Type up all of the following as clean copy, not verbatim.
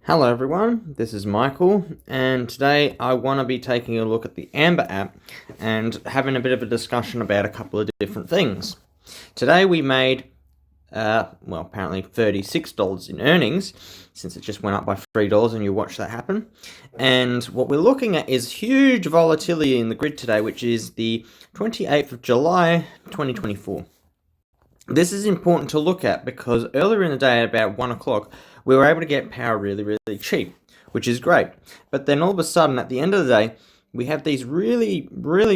Hello everyone, this is Michael, and today I want to be taking a look at the Amber app and having a bit of a discussion about a couple of different things. Today we made, apparently $36 in earnings, since it just went up by $3 and you watch that happen. And what we're looking at is huge volatility in the grid today, which is the 28th of July, 2024. This is important to look at because earlier in the day at about 1 o'clock, we were able to get power really cheap, which is great. But then all of a sudden, at the end of the day, we have these really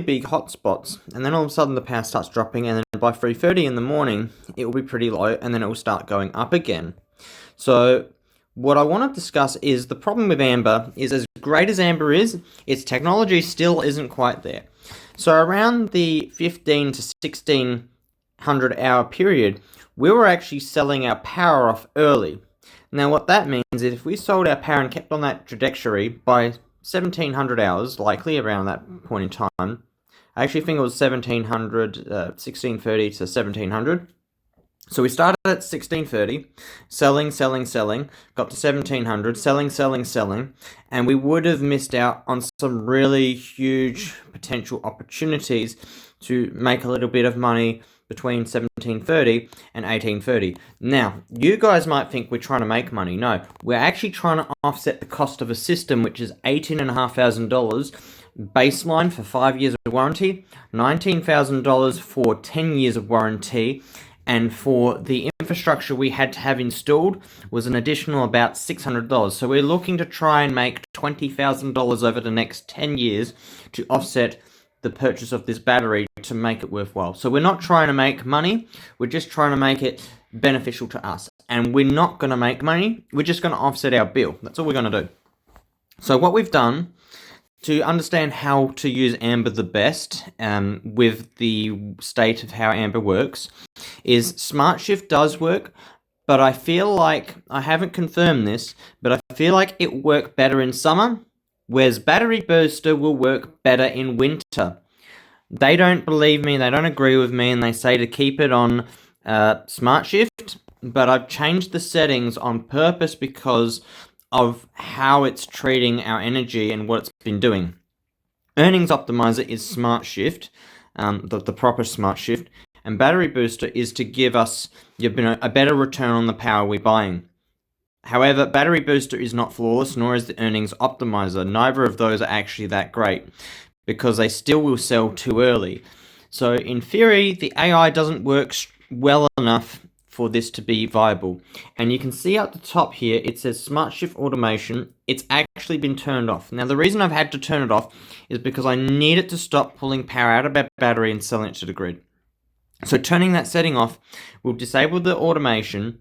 big hotspots, and then all of a sudden the power starts dropping, and then by 3:30 in the morning, it will be pretty low, and then it will start going up again. So what I want to discuss is the problem with Amber is, as great as Amber is, its technology still isn't quite there. So around the 15 to 1600-hour period, we were actually selling our power off early. Now what that means is if we sold our power and kept on that trajectory by 1700 hours, likely around that point in time, I actually think it was 1630 to 1700. So we started at 1630, selling, got to 1700, selling, and we would have missed out on some really huge potential opportunities to make a little bit of money between 1730 and 1830. Now, you guys might think we're trying to make money. No, we're actually trying to offset the cost of a system, which is $18,500 baseline for 5 years of warranty, $19,000 for 10 years of warranty, and for the infrastructure we had to have installed was an additional about $600. So we're looking to try and make $20,000 over the next 10 years to offset the purchase of this battery to make it worthwhile. So we're not trying to make money, we're just trying to make it beneficial to us. And we're not going to make money, we're just going to offset our bill. That's all we're going to do. So what we've done to understand how to use Amber the best with the state of how Amber works is SmartShift does work, but I feel like, I haven't confirmed this, but I feel like it worked better in summer, whereas Battery Booster will work better in winter. They don't believe me, they don't agree with me, and they say to keep it on SmartShift, but I've changed the settings on purpose because of how it's treating our energy and what it's been doing. Earnings Optimizer is SmartShift, the proper SmartShift, and Battery Booster is to give us a better return on the power we're buying. However, Battery Booster is not flawless, nor is the Earnings Optimizer. Neither of those are actually that great, because they still will sell too early. So in theory, the AI doesn't work well enough for this to be viable. And you can see at the top here, it says SmartShift Automation. It's actually been turned off. Now, the reason I've had to turn it off is because I need it to stop pulling power out of our battery and selling it to the grid. So turning that setting off will disable the automation,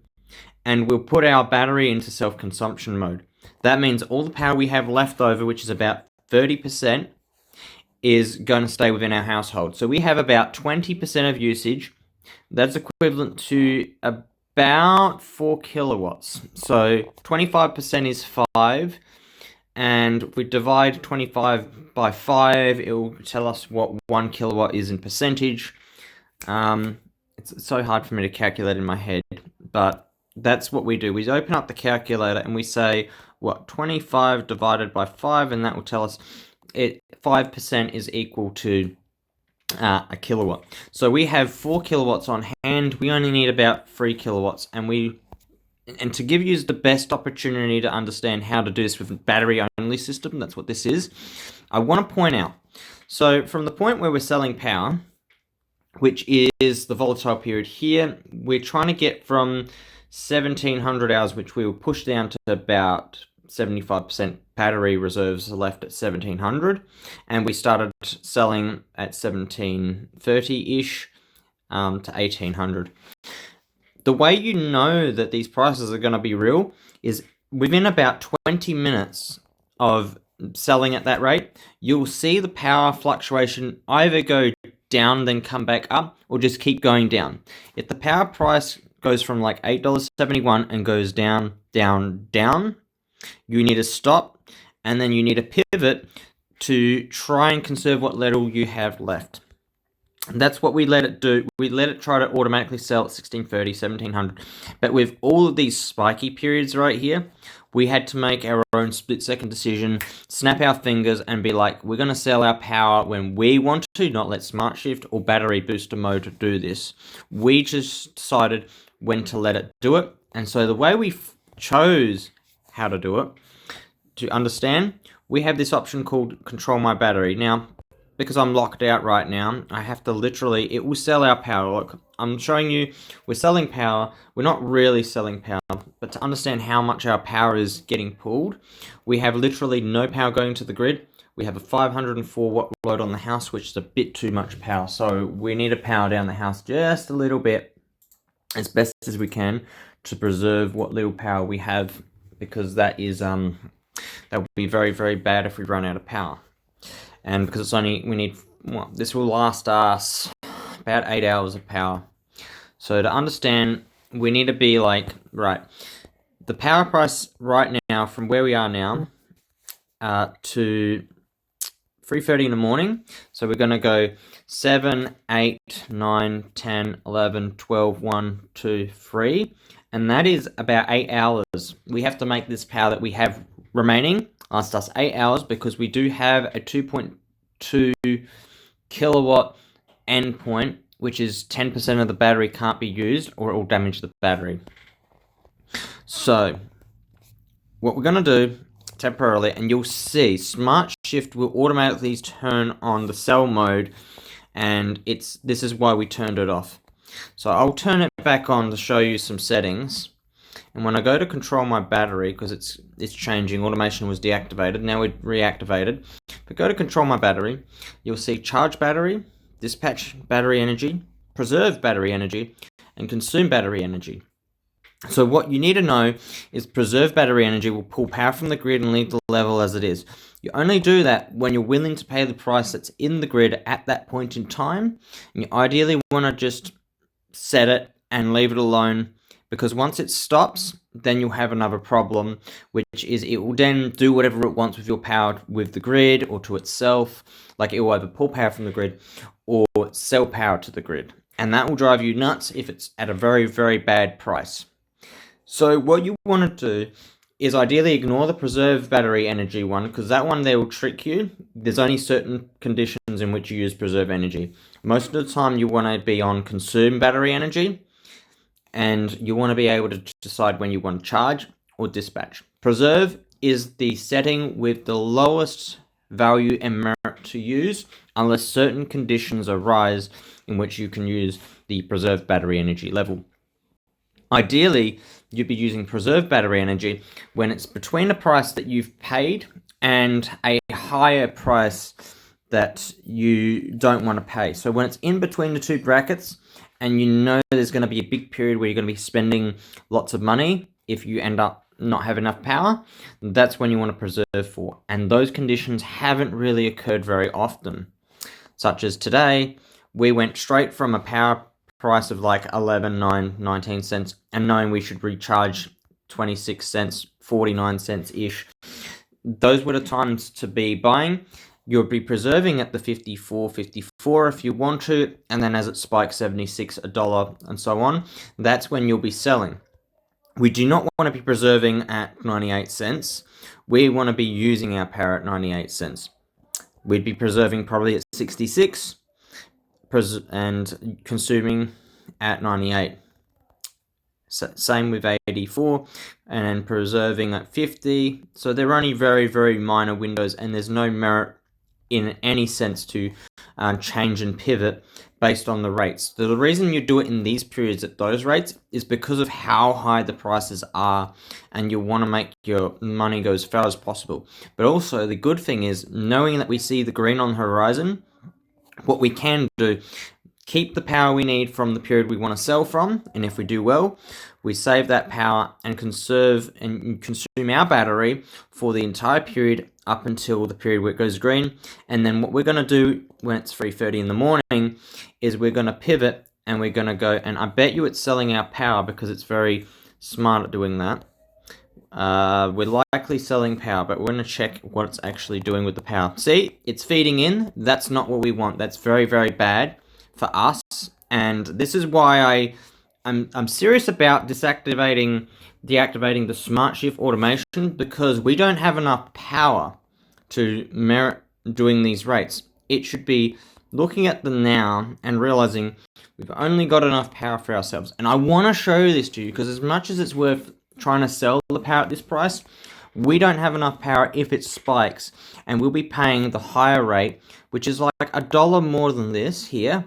and we'll put our battery into self-consumption mode. That means all the power we have left over, which is about 30%, is going to stay within our household. So we have about 20% of usage. That's equivalent to about 4 kilowatts. So 25% is 5, and if we divide 25 by 5, it will tell us what 1 kilowatt is in percentage. It's so hard for me to calculate in my head, but that's what we do. We open up the calculator and we say, 25 divided by 5, and that will tell us 5% is equal to a kilowatt. So we have 4 kilowatts on hand. We only need about 3 kilowatts, and to give you the best opportunity to understand how to do this with a battery-only system, that's what this is, I want to point out. So from the point where we're selling power, which is the volatile period here, we're trying to get from 1700 hours, which we will push down to about 75% battery reserves left at 1700, and we started selling at 1730-ish to 1800. The way you know that these prices are going to be real is within about 20 minutes of selling at that rate, you'll see the power fluctuation either go down then come back up, or just keep going down. If the power price goes from like $8.71 and goes down, you need to stop, and then you need to pivot to try and conserve what little you have left. And that's what we let it do. We let it try to automatically sell at 1630, 1700. But with all of these spiky periods right here, we had to make our own split-second decision, snap our fingers, and be like, we're going to sell our power when we want to, not let Smart Shift or Battery Booster Mode do this. We just decided when to let it do it. And so the way we chose how to do it, to understand, we have this option called Control My Battery. Now, because I'm locked out right now, I have to literally, it will sell our power. Look, I'm showing you, we're selling power. We're not really selling power, but to understand how much our power is getting pulled, we have literally no power going to the grid. We have a 504 watt load on the house, which is a bit too much power. So we need to power down the house just a little bit, as best as we can, to preserve what little power we have, because that is, that would be very, very bad if we run out of power. And because it's only, we need, well, this will last us about 8 hours of power. So to understand, we need to be like, right, the power price right now from where we are now to 3:30 in the morning. So we're going to go 7, 8, 9, 10, 11, 12, 1, 2, 3. And that is about 8 hours. We have to make this power that we have remaining last us 8 hours, because we do have a 2.2 kilowatt endpoint, which is 10% of the battery can't be used or it will damage the battery. So what we're going to do temporarily, and you'll see Smart Shift will automatically turn on the cell mode, and this is why we turned it off. So I'll turn it back on to show you some settings. And when I go to control my battery, because it's changing, automation was deactivated, now we're reactivated. If I go to control my battery, you'll see charge battery, dispatch battery energy, preserve battery energy, and consume battery energy. So what you need to know is preserve battery energy will pull power from the grid and leave the level as it is. You only do that when you're willing to pay the price that's in the grid at that point in time. And you ideally want to just set it and leave it alone, because once it stops, then you'll have another problem, which is it will then do whatever it wants with your power with the grid or to itself. Like it will either pull power from the grid or sell power to the grid. And that will drive you nuts if it's at a very, very bad price. So what you want to do is ideally ignore the preserve battery energy one, because that one there will trick you. There's only certain conditions in which you use preserve energy. Most of the time you want to be on consume battery energy, and you want to be able to decide when you want to charge or dispatch. Preserve is the setting with the lowest value and merit to use, unless certain conditions arise in which you can use the preserve battery energy level. Ideally, you'd be using preserve battery energy when it's between a price that you've paid and a higher price that you don't want to pay. So when it's in between the two brackets, and you know there's going to be a big period where you're going to be spending lots of money if you end up not have enough power, that's when you want to preserve for. And those conditions haven't really occurred very often. Such as today, we went straight from a power price of like 11, 9, 19 cents, and knowing we should recharge 26 cents, 49 cents-ish. Those were the times to be buying. You'll be preserving at the 54 if you want to, and then as it spikes 76, $1, and so on, that's when you'll be selling. We do not want to be preserving at 98 cents. We want to be using our power at 98 cents. We'd be preserving probably at 66 and consuming at 98. Same with 84 and preserving at 50. So they're only very, very minor windows, and there's no merit in any sense to change and pivot based on the rates. So the reason you do it in these periods at those rates is because of how high the prices are, and you want to make your money go as far as possible. But also the good thing is, knowing that we see the green on the horizon, what we can do, keep the power we need from the period we want to sell from, and if we do well, we save that power and conserve and consume our battery for the entire period up until the period where it goes green. And then what we're going to do when it's 3:30 in the morning is we're going to pivot, and we're going to go, and I bet you it's selling our power because it's very smart at doing that. We're likely selling power, but we're going to check what it's actually doing with the power. See, it's feeding in. That's not what we want. That's very, very bad for us. And this is why I'm serious about deactivating the smart shift automation because we don't have enough power to merit doing these rates. It should be looking at them now and realizing we've only got enough power for ourselves. And I want to show this to you because as much as it's worth trying to sell the power at this price, we don't have enough power if it spikes, and we'll be paying the higher rate, which is like $1 more than this here.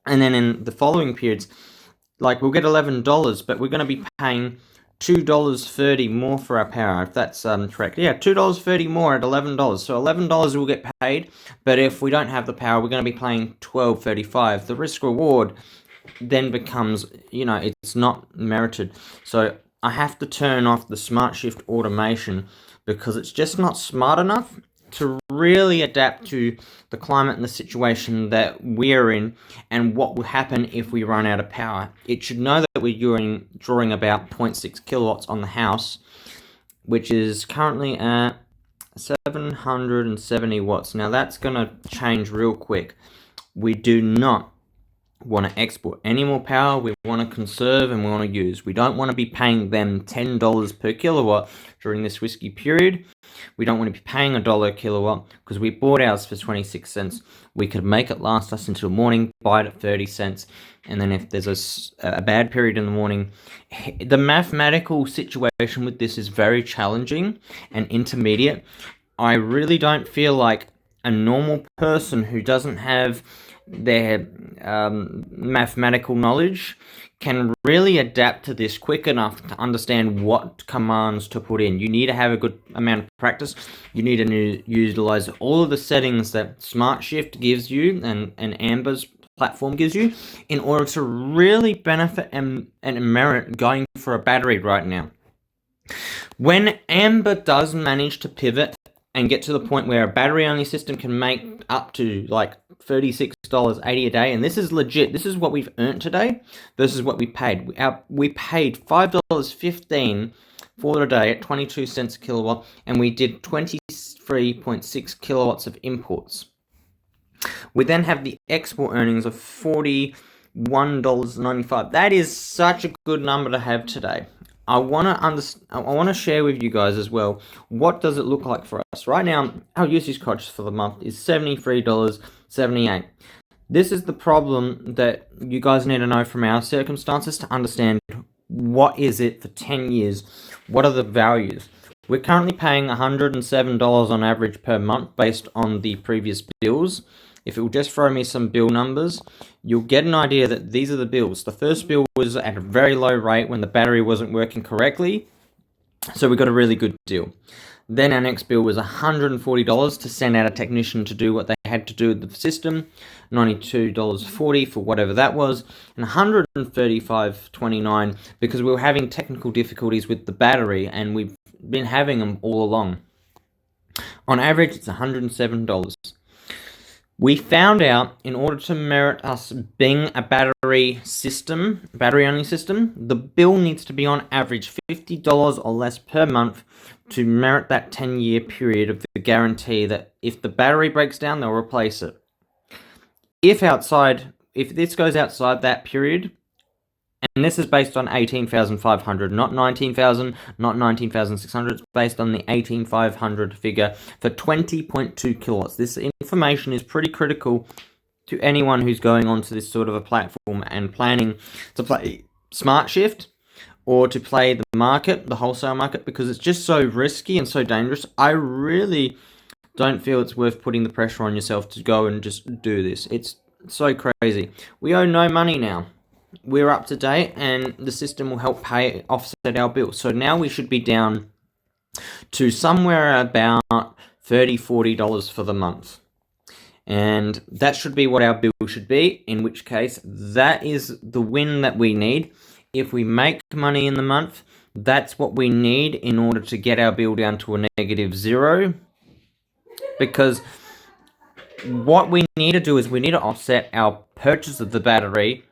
And then in the following periods, like we'll get $11, but we're going to be paying $2.30 more for our power, if that's correct. Yeah, $2.30 more at $11. So $11 will get paid, but if we don't have the power, we're going to be paying $12.35. The risk reward then becomes, it's not merited. So I have to turn off the smart shift automation because it's just not smart enough to really adapt to the climate and the situation that we're in and what will happen if we run out of power. It should know that we're drawing about 0.6 kilowatts on the house, which is currently at 770 watts. Now that's going to change real quick. We do not want to export any more power. We want to conserve and we want to use. We don't want to be paying them $10 per kilowatt during this risky period. We don't want to be paying $1 a kilowatt because we bought ours for 26 cents. We could make it last us until morning, buy it at 30 cents. And then if there's a bad period in the morning, the mathematical situation with this is very challenging and intermediate. I really don't feel like a normal person who doesn't have their mathematical knowledge can really adapt to this quick enough to understand what commands to put in. You need to have a good amount of practice. You need to utilize all of the settings that Smart Shift gives you and Amber's platform gives you in order to really benefit and merit going for a battery right now. When Amber does manage to pivot and get to the point where a battery-only system can make up to like $36.80 a day, and this is legit. This is what we've earned today versus what we paid. We paid $5.15 for the day at 22 cents a kilowatt, and we did 23.6 kilowatts of imports. We then have the export earnings of $41.95. That is such a good number to have today. I want to share with you guys as well, what does it look like for us? Right now, our usage cost for the month is $73.78. This is the problem that you guys need to know from our circumstances to understand what is it for 10 years, what are the values. We're currently paying $107 on average per month based on the previous bills. If it will just throw me some bill numbers, you'll get an idea that these are the bills. The first bill was at a very low rate when the battery wasn't working correctly, so we got a really good deal. Then our next bill was $140 to send out a technician to do what they had to do with the system, $92.40 for whatever that was, and $135.29 because we were having technical difficulties with the battery, and we've been having them all along. On average, it's $107. We found out in order to merit us being a battery-only system, the bill needs to be on average $50 or less per month to merit that 10-year period of the guarantee that if the battery breaks down, they'll replace it. If this goes outside that period, and this is based on 18,500, not 19,000, not 19,600. It's based on the 18,500 figure for 20.2 kilowatts. This information is pretty critical to anyone who's going onto this sort of a platform and planning to play Smart Shift or to play the market, the wholesale market, because it's just so risky and so dangerous. I really don't feel it's worth putting the pressure on yourself to go and just do this. It's so crazy. We owe no money now. We're up to date, and the system will help offset our bill. So now we should be down to somewhere about $30, $40 for the month. And that should be what our bill should be, in which case that is the win that we need. If we make money in the month, that's what we need in order to get our bill down to a -0. Because what we need to do is we need to offset our purchase of the battery.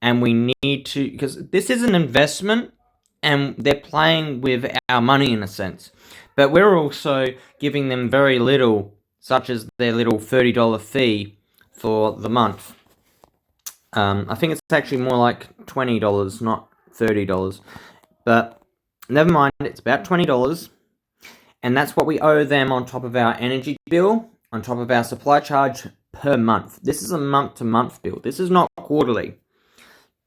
And we need to, because this is an investment and they're playing with our money in a sense. But we're also giving them very little, such as their little $30 fee for the month. I think it's actually more like $20, not $30. But never mind, it's about $20. And that's what we owe them on top of our energy bill, on top of our supply charge per month. This is a month-to-month bill. This is not quarterly.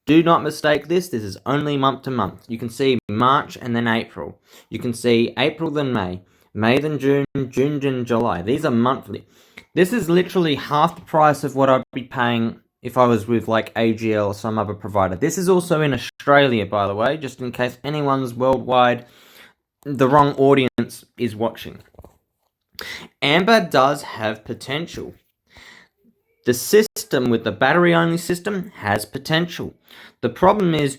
Do not mistake this. This is only month to month. You can see March and then April. You can see April then May. May then June, June then July. These are monthly. This is literally half the price of what I'd be paying if I was with like AGL or some other provider. This is also in Australia, by the way, just in case anyone's worldwide, the wrong audience is watching. Amber does have potential. The system with the battery-only system has potential. The problem is,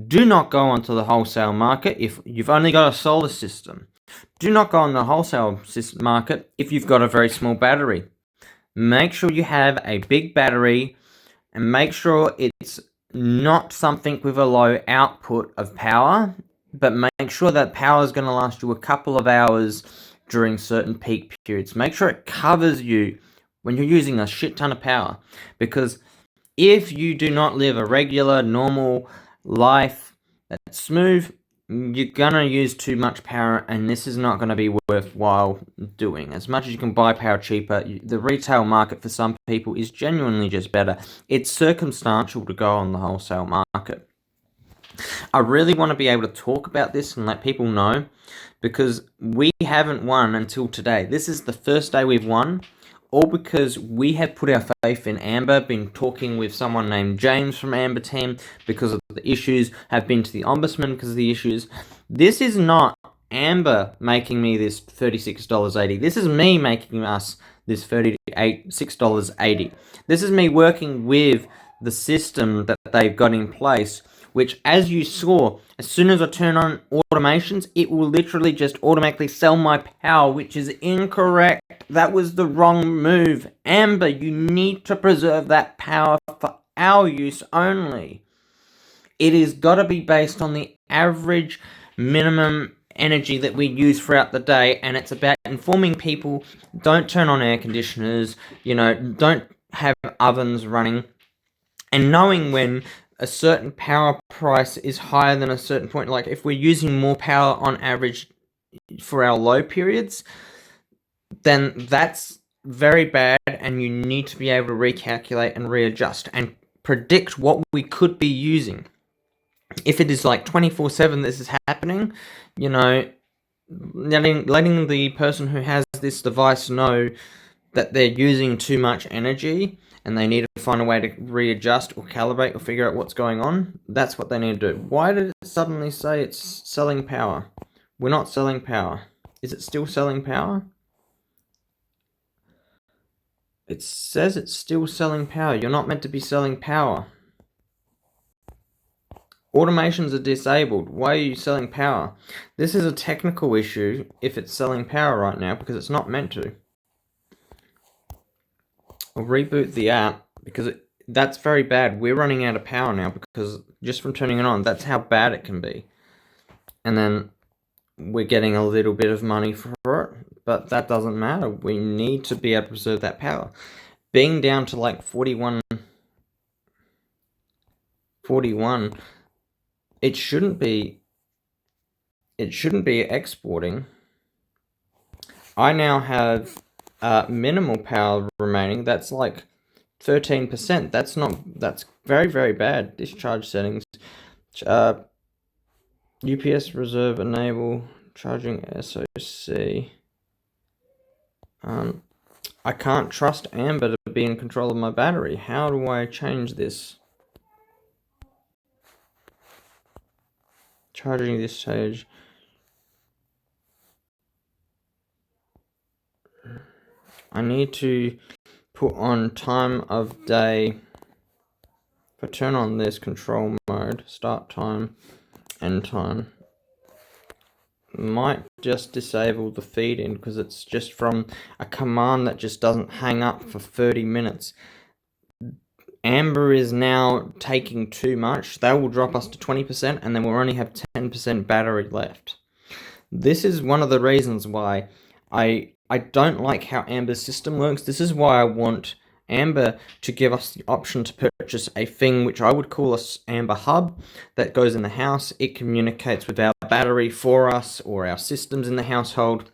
do not go onto the wholesale market if you've only got a solar system. Do not go on the wholesale market if you've got a very small battery. Make sure you have a big battery and make sure it's not something with a low output of power, but make sure that power is going to last you a couple of hours during certain peak periods. Make sure it covers you when you're using a shit ton of power, because if you do not live a regular, normal life that's smooth, you're gonna use too much power, and this is not gonna be worthwhile doing. As much as you can buy power cheaper, the retail market for some people is genuinely just better. It's circumstantial to go on the wholesale market. I really want to be able to talk about this and let people know, because we haven't won until today. This is the first day we've won, all because we have put our faith in Amber, been talking with someone named James from Amber Team because of the issues, have been to the Ombudsman because of the issues. This is not Amber making me this $36.80. This is me making us this $6.80. This is me working with the system that they've got in place, which, as you saw, as soon as I turn on automations, it will literally just automatically sell my power, which is incorrect. That was the wrong move. Amber, you need to preserve that power for our use only. It has got to be based on the average minimum energy that we use throughout the day, and it's about informing people, don't turn on air conditioners, don't have ovens running, and knowing when a certain power price is higher than a certain point. Like if we're using more power on average for our low periods, then that's very bad, and you need to be able to recalculate and readjust and predict what we could be using. If it is like 24/7 this is happening, letting the person who has this device know that they're using too much energy and they need to find a way to readjust or calibrate or figure out what's going on, that's what they need to do. Why did it suddenly say it's selling power? We're not selling power. Is it still selling power? It says it's still selling power. You're not meant to be selling power. Automations are disabled. Why are you selling power? This is a technical issue if it's selling power right now, because it's not meant to. I'll reboot the app, because that's very bad. We're running out of power now, because just from turning it on, that's how bad it can be. And then we're getting a little bit of money for it, but that doesn't matter. We need to be able to preserve that power. Being down to like 41, it shouldn't be exporting. I now have minimal power remaining. That's like 13%. That's very, very bad. Discharge settings. UPS reserve enable charging SOC. I can't trust Amber to be in control of my battery. How do I change this? Charging this stage. I need to put on time of day. If I turn on this control mode, start time, end time, might just disable the feed in, because it's just from a command that just doesn't hang up for 30 minutes. Amber is now taking too much. That will drop us to 20%, and then we'll only have 10% battery left. This is one of the reasons why I don't like how Amber's system works. This is why I want Amber to give us the option to purchase a thing which I would call a Amber Hub that goes in the house. It communicates with our battery for us or our systems in the household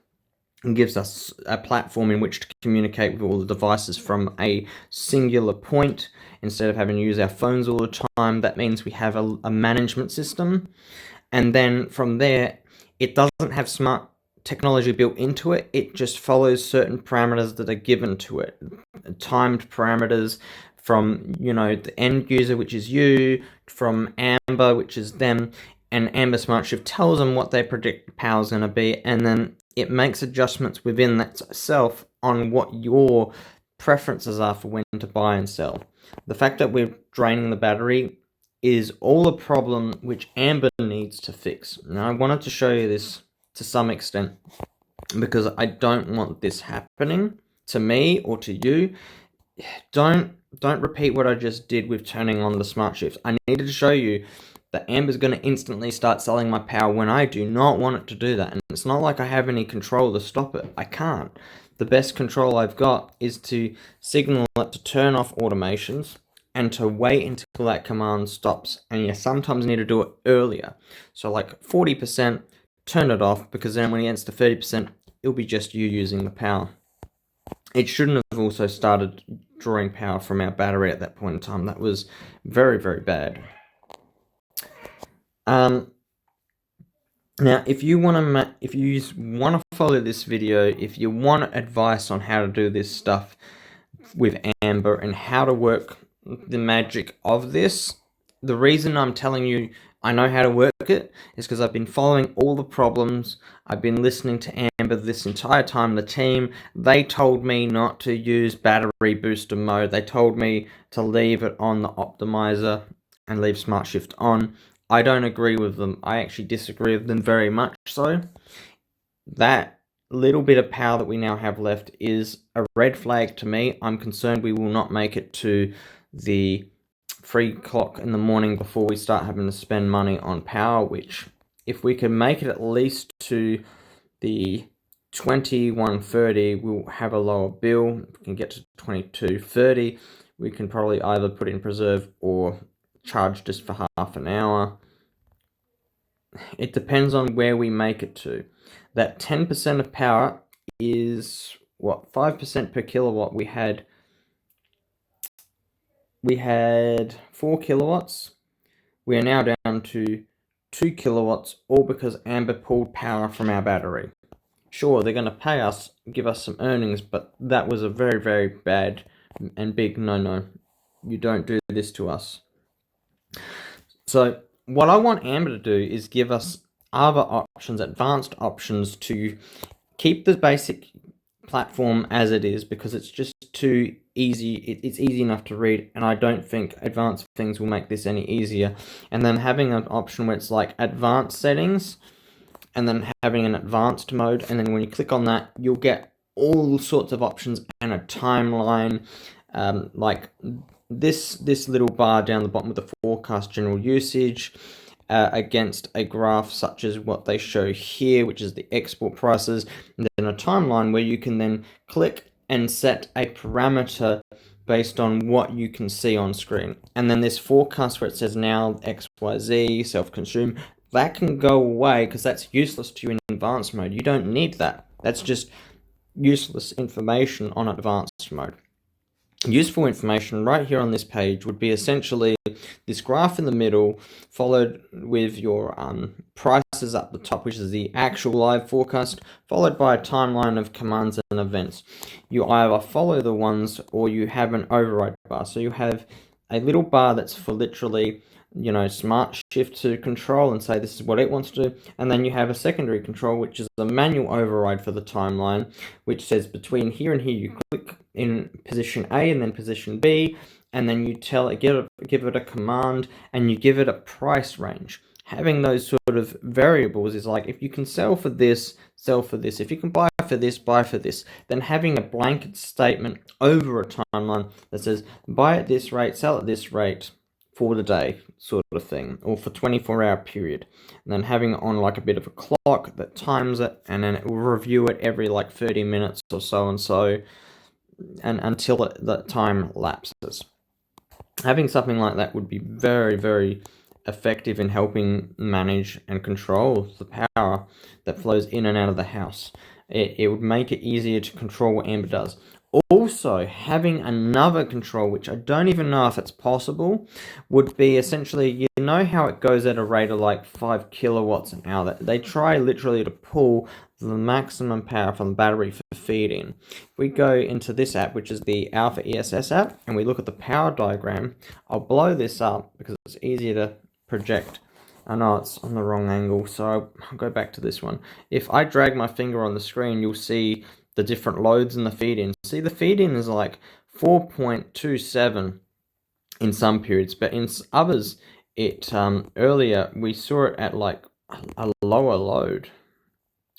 and gives us a platform in which to communicate with all the devices from a singular point instead of having to use our phones all the time. That means we have a management system, and then from there, it doesn't have smart technology built into it. It just follows certain parameters that are given to it, timed parameters from, you know, the end user, which is you, from Amber, which is them, and Amber Smart Shift tells them what they predict the power is going to be, and then it makes adjustments within that itself on what your preferences are for when to buy and sell. The fact that we're draining the battery is all a problem which Amber needs to fix. Now, I wanted to show you this to some extent because I don't want this happening to me or to you. Don't repeat what I just did with turning on the smart shift. I needed to show you that Amber's going to instantly start selling my power when I do not want it to do that. And it's not like I have any control to stop it. I can't. The best control I've got is to signal it to turn off automations and to wait until that command stops. And you sometimes need to do it earlier. So like 40%, turn it off, because then when it gets to 30%, it'll be just you using the power. It shouldn't have also started drawing power from our battery at that point in time. That was very, very bad. Now, if you want to follow this video, if you want advice on how to do this stuff with Amber and how to work the magic of this, the reason I'm telling you I know how to work it is because I've been following all the problems. I've been listening to Amber this entire time. The team, they told me not to use battery booster mode. They told me to leave it on the optimizer and leave Smart Shift on. I don't agree with them. I actually disagree with them very much so. That little bit of power that we now have left is a red flag to me. I'm concerned we will not make it to the 3 o'clock in the morning before we start having to spend money on power, which if we can make it at least to the 21:30, we'll have a lower bill. If we can get to 22:30, we can probably either put it in preserve or charge just for half an hour. It depends on where we make it to. That 10% of power is what, 5% per kilowatt. We had 4 kilowatts. We are now down to 2 kilowatts, all because Amber pulled power from our battery. Sure, they're going to pay us, give us some earnings, but that was a very, very bad and big no-no. You don't do this to us. So what I want Amber to do is give us other options, advanced options, to keep the basic platform as it is, because it's just too easy. It's easy enough to read, and I don't think advanced things will make this any easier. And then having an option where it's like advanced settings, and then having an advanced mode, and then when you click on that, you'll get all sorts of options and a timeline, like this little bar down the bottom with the forecast general usage against a graph such as what they show here, which is the export prices, and then a timeline where you can then click and set a parameter based on what you can see on screen. And then this forecast where it says now XYZ self-consume, that can go away because that's useless to you in advanced mode. You don't need that. That's just useless information on advanced mode. Useful information right here on this page would be essentially this graph in the middle, followed with your prices up the top, which is the actual live forecast, followed by a timeline of commands and events. You either follow the ones or you have an override bar. So you have a little bar that's for literally, you know, Smart Shift to control and say this is what it wants to do, and then you have a secondary control, which is a manual override for the timeline, which says between here and here you click in position A and then position B, and then you tell it, give it a command, and you give it a price range. Having those sort of variables is like, if you can sell for this, sell for this. If you can buy for this, buy for this. Then having a blanket statement over a timeline that says buy at this rate, sell at this rate for the day, sort of thing, or for 24-hour period, and then having it on like a bit of a clock that times it, and then it will review it every like 30 minutes or so and so. and until the time lapses. Having something like that would be very, very effective in helping manage and control the power that flows in and out of the house. It would make it easier to control what Amber does. Also, having another control, which I don't even know if it's possible, would be essentially, you know how it goes at a rate of like 5 kilowatts an hour. They try literally to pull the maximum power from the battery for feed-in. If we go into this app, which is the Alpha ESS app, and we look at the power diagram, I'll blow this up because it's easier to project. I know it's on the wrong angle, so I'll go back to this one. If I drag my finger on the screen, you'll see the different loads in the feed-in. See, the feed-in is like 4.27 in some periods, but in others, it earlier we saw it at like a lower load.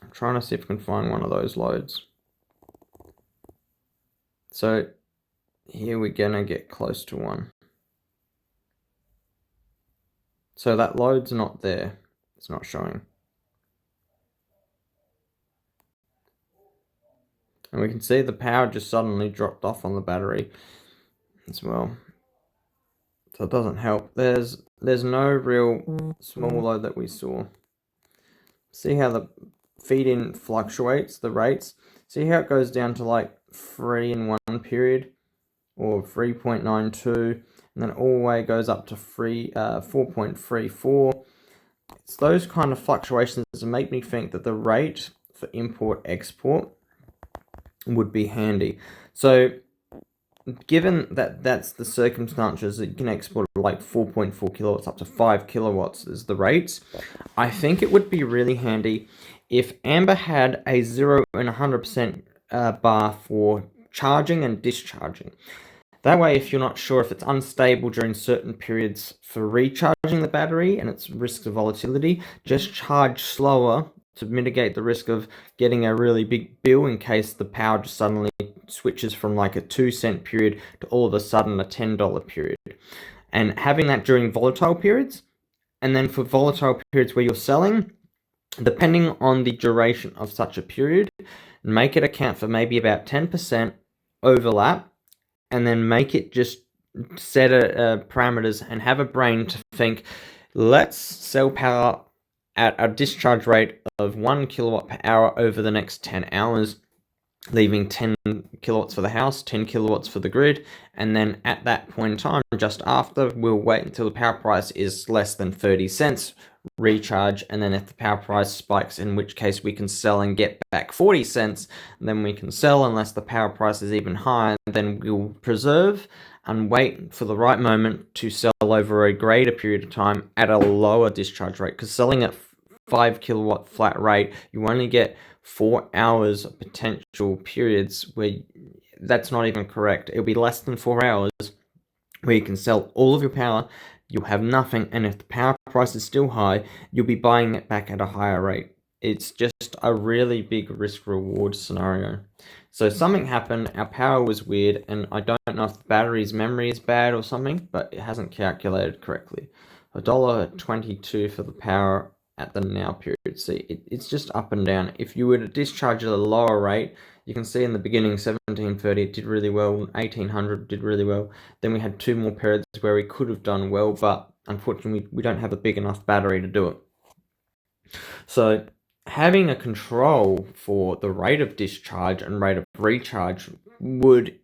I'm trying to see if I can find one of those loads. So here we're gonna get close to one. So that load's not there. It's not showing. And we can see the power just suddenly dropped off on the battery as well. So it doesn't help. There's no real small load that we saw. See how the feed-in fluctuates, the rates? See how it goes down to like 3 in one period, or 3.92, and then all the way goes up to 4.34. It's those kind of fluctuations that make me think that the rate for import-export would be handy. So given that that's the circumstances that you can export like 4.4 kilowatts up to 5 kilowatts is the rates, I think it would be really handy if Amber had a 0 and 100% bar for charging and discharging. That way, if you're not sure if it's unstable during certain periods for recharging the battery and its risk of volatility, just charge slower to mitigate the risk of getting a really big bill in case the power just suddenly switches from like a 2-cent period to all of a sudden a $10 period. And having that during volatile periods, and then for volatile periods where you're selling, depending on the duration of such a period, make it account for maybe about 10% overlap, and then make it just set parameters and have a brain to think, let's sell power at a discharge rate of 1 kilowatt per hour over the next 10 hours, leaving 10 kilowatts for the house, 10 kilowatts for the grid, and then at that point in time, just after, we'll wait until the power price is less than 30 cents, recharge, and then if the power price spikes, in which case we can sell and get back 40 cents, then we can sell. Unless the power price is even higher, then we'll preserve and wait for the right moment to sell over a greater period of time at a lower discharge rate, because selling at 5 kilowatt flat rate, you only get 4 hours of potential periods where that's not even correct. It'll be less than 4 hours where you can sell all of your power, you'll have nothing, and if the power price is still high, you'll be buying it back at a higher rate. It's just a really big risk-reward scenario. So something happened, our power was weird, and I don't know if the battery's memory is bad or something, but it hasn't calculated correctly. $1.22 for the power at the now period. See, it's just up and down. If you were to discharge at a lower rate, you can see in the beginning 1730 it did really well, 1800 did really well. Then we had 2 more periods where we could have done well, but unfortunately we don't have a big enough battery to do it. So having a control for the rate of discharge and rate of recharge would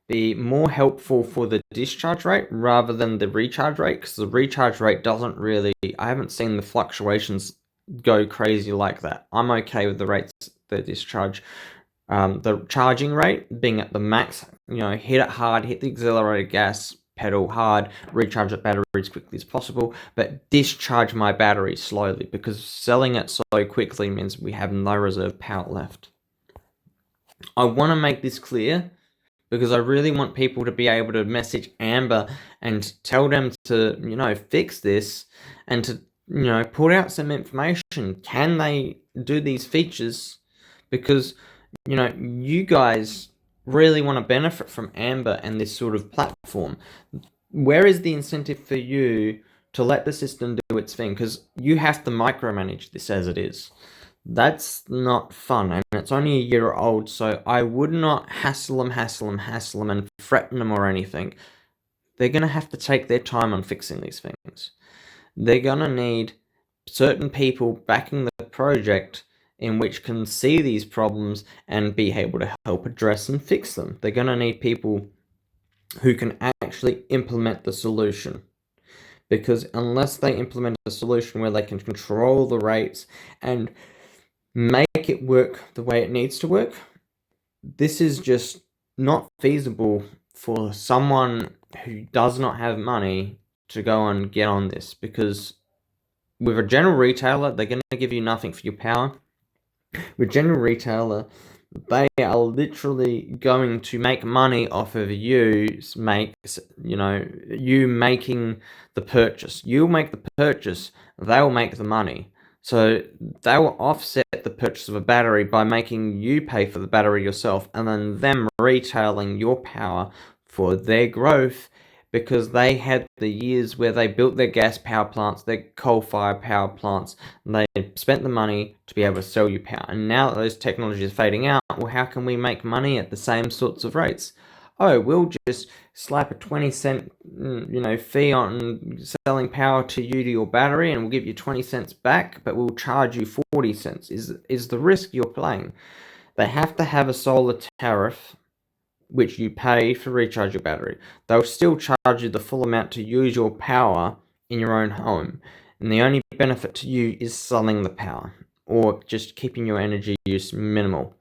be more helpful for the discharge rate rather than the recharge rate, because the recharge rate doesn't really, I haven't seen the fluctuations go crazy like that. I'm okay with the rates, the discharge, the charging rate being at the max, hit it hard, hit the accelerator gas pedal hard, recharge the battery as quickly as possible, but discharge my battery slowly, because selling it so quickly means we have no reserve power left. I want to make this clear, because I really want people to be able to message Amber and tell them to, fix this and to, put out some information. Can they do these features? Because, you guys really want to benefit from Amber and this sort of platform. Where is the incentive for you to let the system do its thing? Because you have to micromanage this as it is. That's not fun, and it's only a year old, so I would not hassle them, and threaten them or anything. They're going to have to take their time on fixing these things. They're going to need certain people backing the project in which can see these problems and be able to help address and fix them. They're going to need people who can actually implement the solution. Because unless they implement a solution where they can control the rates and make it work the way it needs to work, this is just not feasible for someone who does not have money to go and get on this. Because with a general retailer, they're going to give you nothing for your power. With general retailer, they are literally going to make money off of you making the purchase. You'll make the purchase, they'll make the money. So they will offset the purchase of a battery by making you pay for the battery yourself, and then them retailing your power for their growth, because they had the years where they built their gas power plants, their coal-fired power plants, and they spent the money to be able to sell you power. And now that those technologies are fading out, well, how can we make money at the same sorts of rates? Oh, we'll just slap a 20-cent, fee on selling power to you to your battery, and we'll give you 20 cents back, but we'll charge you 40 cents. Is the risk you're playing? They have to have a solar tariff, which you pay for recharge your battery. They'll still charge you the full amount to use your power in your own home, and the only benefit to you is selling the power, or just keeping your energy use minimal.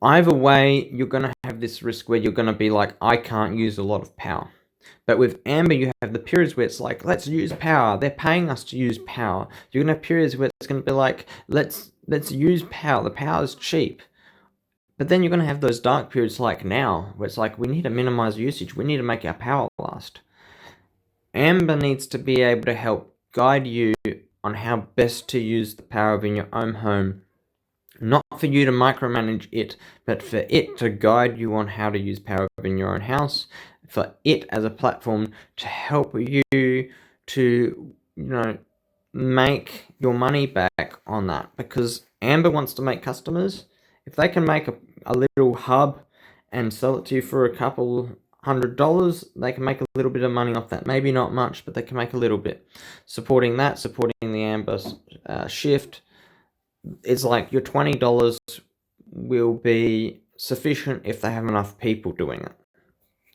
Either way, you're going to have this risk where you're going to be like, I can't use a lot of power. But with Amber, you have the periods where it's like, let's use power. They're paying us to use power. You're going to have periods where it's going to be like, let's use power. The power is cheap. But then you're going to have those dark periods like now, where it's like, we need to minimize usage. We need to make our power last. Amber needs to be able to help guide you on how best to use the power in your own home. Not for you to micromanage it, but for it to guide you on how to use power in your own house, for it as a platform to help you to, make your money back on that. Because Amber wants to make customers. If they can make a little hub and sell it to you for a couple $100, they can make a little bit of money off that. Maybe not much, but they can make a little bit. Supporting the Amber shift, it's like your $20 will be sufficient if they have enough people doing it.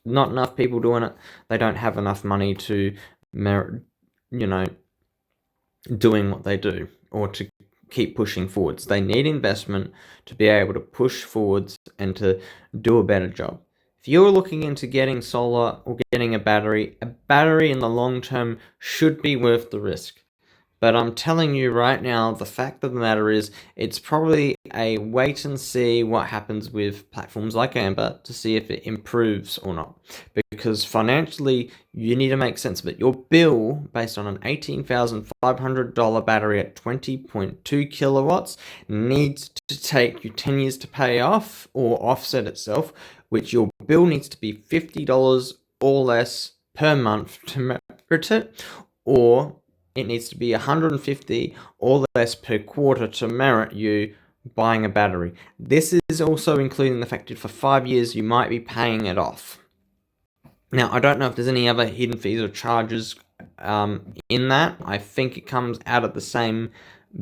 Not enough people doing it, they don't have enough money to merit, doing what they do, or to keep pushing forwards. They need investment to be able to push forwards and to do a better job. If you're looking into getting solar or getting a battery in the long term should be worth the risk. But I'm telling you right now, the fact of the matter is, it's probably a wait and see what happens with platforms like Amber to see if it improves or not. Because financially, you need to make sense of it. Your bill, based on an $18,500 battery at 20.2 kilowatts, needs to take you 10 years to pay off or offset itself, which your bill needs to be $50 or less per month to merit it, or it needs to be $150 or less per quarter to merit you buying a battery. This is also including the fact that for 5 years you might be paying it off. Now, I don't know if there's any other hidden fees or charges in that. I think it comes out of the same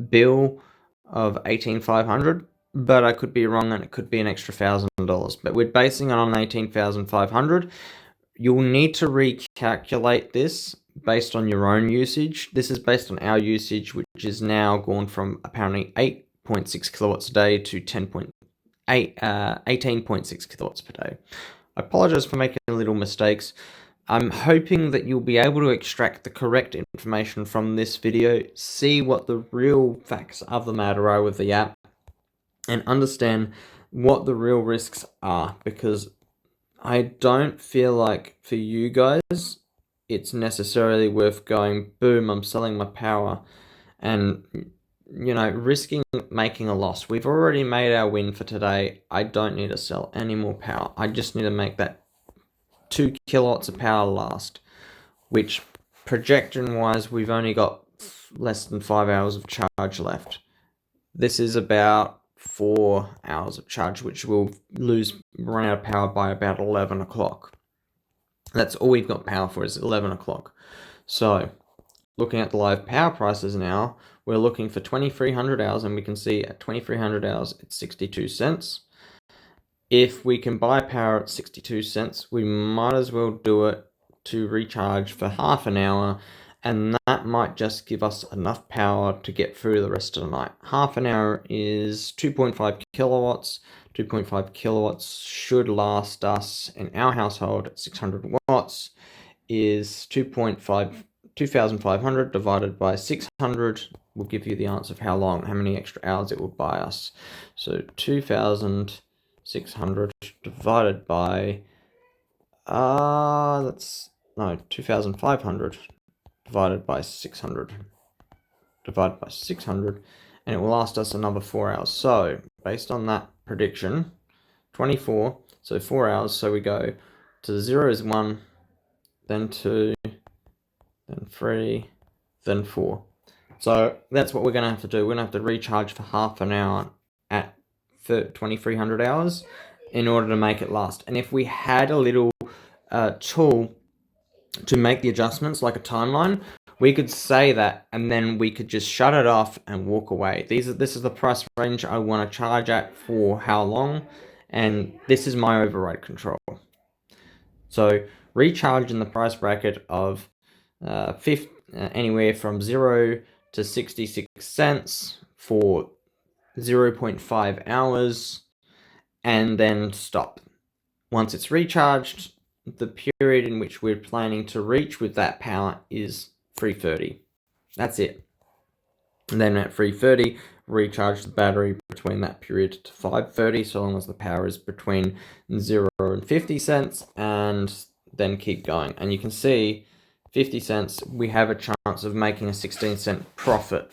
bill of $18,500, but I could be wrong and it could be an extra $1,000. But we're basing it on $18,500. You'll need to recalculate this based on your own usage. This is based on our usage, which is now gone from apparently 8.6 kilowatts a day to 18.6 kilowatts per day. I apologize for making little mistakes. I'm hoping that you'll be able to extract the correct information from this video, see what the real facts of the matter are with the app, and understand what the real risks are, because I don't feel like for you guys it's necessarily worth going, boom, I'm selling my power and, risking making a loss. We've already made our win for today. I don't need to sell any more power. I just need to make that 2 kilowatts of power last, which projection-wise, we've only got less than 5 hours of charge left. This is about 4 hours of charge, which will run out of power by about 11 o'clock. That's all we've got power for, is 11 o'clock. So, looking at the live power prices now, we're looking for 2300 hours, and we can see at 2300 hours, it's 62 cents. If we can buy power at 62 cents, we might as well do it to recharge for half an hour, and that might just give us enough power to get through the rest of the night. Half an hour is 2.5 kilowatts. 2.5 kilowatts should last us in our household at 600 watts is 2,500 divided by 600 will give you the answer of how many extra hours it will buy us. So 2,600 divided by 2,500 divided by 600 and it will last us another 4 hours. So based on that prediction, 24, so 4 hours, so we go to the 0 is 1, then 2, then 3, then 4. So that's what we're going to have to do. We're going to have to recharge for half an hour at 2300 hours in order to make it last. And if we had a little tool to make the adjustments, like a timeline, we could say that, and then we could just shut it off and walk away. This is the price range I want to charge at for how long, and this is my override control. So recharge in the price bracket of anywhere from 0 to 66 cents for 0.5 hours, and then stop. Once it's recharged, the period in which we're planning to reach with that power is 3:30. That's it. And then at 3:30, recharge the battery between that period to 5:30, so long as the power is between 0 and 50 cents, and then keep going. And you can see 50 cents, we have a chance of making a 16-cent profit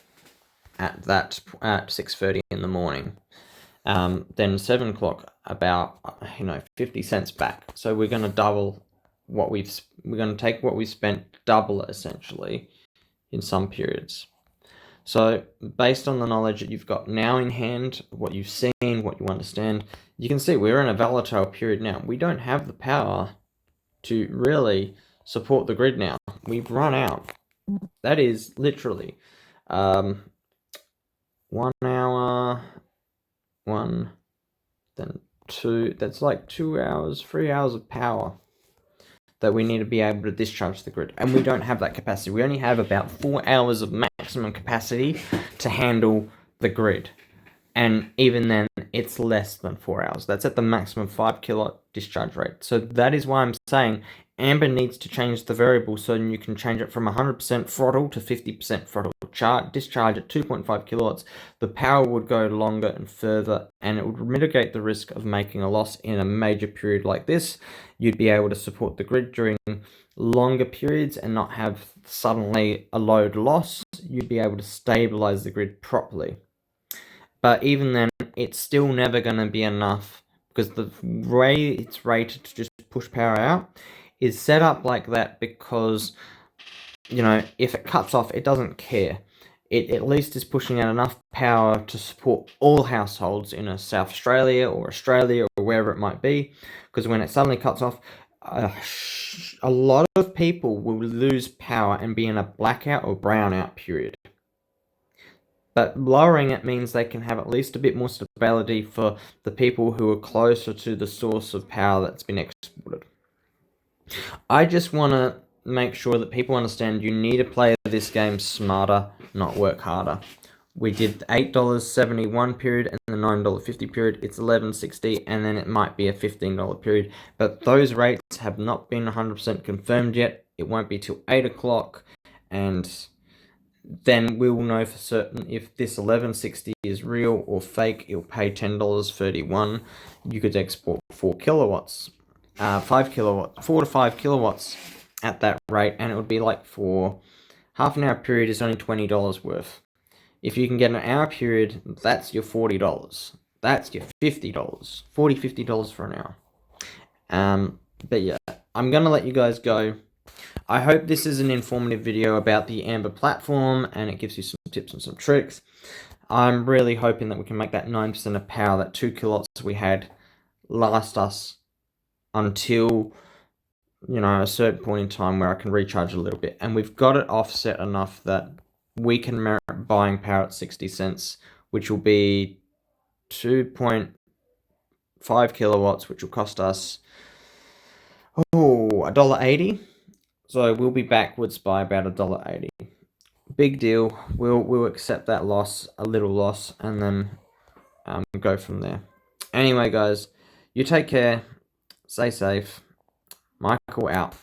at 6:30 in the morning. Then 7 o'clock, about 50 cents back. So we're going to double we're going to take what we've spent, double it essentially in some periods. So based on the knowledge that you've got now in hand, what you've seen, what you understand, you can see we're in a volatile period now. We don't have the power to really support the grid now. We've run out. That is literally 1 hour, 1, then 2, that's like 2 hours, 3 hours of power that we need to be able to discharge the grid. And we don't have that capacity. We only have about 4 hours of maximum capacity to handle the grid. And even then, it's less than 4 hours. That's at the maximum 5 kilowatt discharge rate. So that is why I'm saying Amber needs to change the variable so you can change it from 100% throttle to 50% throttle. Discharge at 2.5 kilowatts. The power would go longer and further, and it would mitigate the risk of making a loss in a major period like this. You'd be able to support the grid during longer periods and not have suddenly a load loss. You'd be able to stabilize the grid properly. But even then, it's still never going to be enough, because the way it's rated to just push power out is set up like that because, if it cuts off, it doesn't care. It at least is pushing out enough power to support all households in South Australia or Australia or wherever it might be, because when it suddenly cuts off, a lot of people will lose power and be in a blackout or brownout period. But lowering it means they can have at least a bit more stability for the people who are closer to the source of power that's been exported. I just want to make sure that people understand you need to play this game smarter, not work harder. We did the $8.71 period and the $9.50 period. It's $11.60, and then it might be a $15 period. But those rates have not been 100% confirmed yet. It won't be till 8 o'clock, and then we will know for certain if this $11.60 is real or fake. It'll pay $10.31. You could export 4 kilowatts, 4 to 5 kilowatts at that rate, and it would be like for half an hour period is only $20 worth. If you can get an hour period, that's your $40. That's your $50. $50 for an hour. But yeah, I'm going to let you guys go. I hope this is an informative video about the Amber platform and it gives you some tips and some tricks. I'm really hoping that we can make that 9% of power, that 2 kilowatts we had, last us until, you know, a certain point in time where I can recharge a little bit. And we've got it offset enough that we can merit buying power at 60 cents, which will be 2.5 kilowatts, which will cost us $1.80. So we'll be backwards by about $1.80. Big deal. We'll accept that loss, a little loss, and then go from there. Anyway, guys, you take care. Stay safe. Michael out.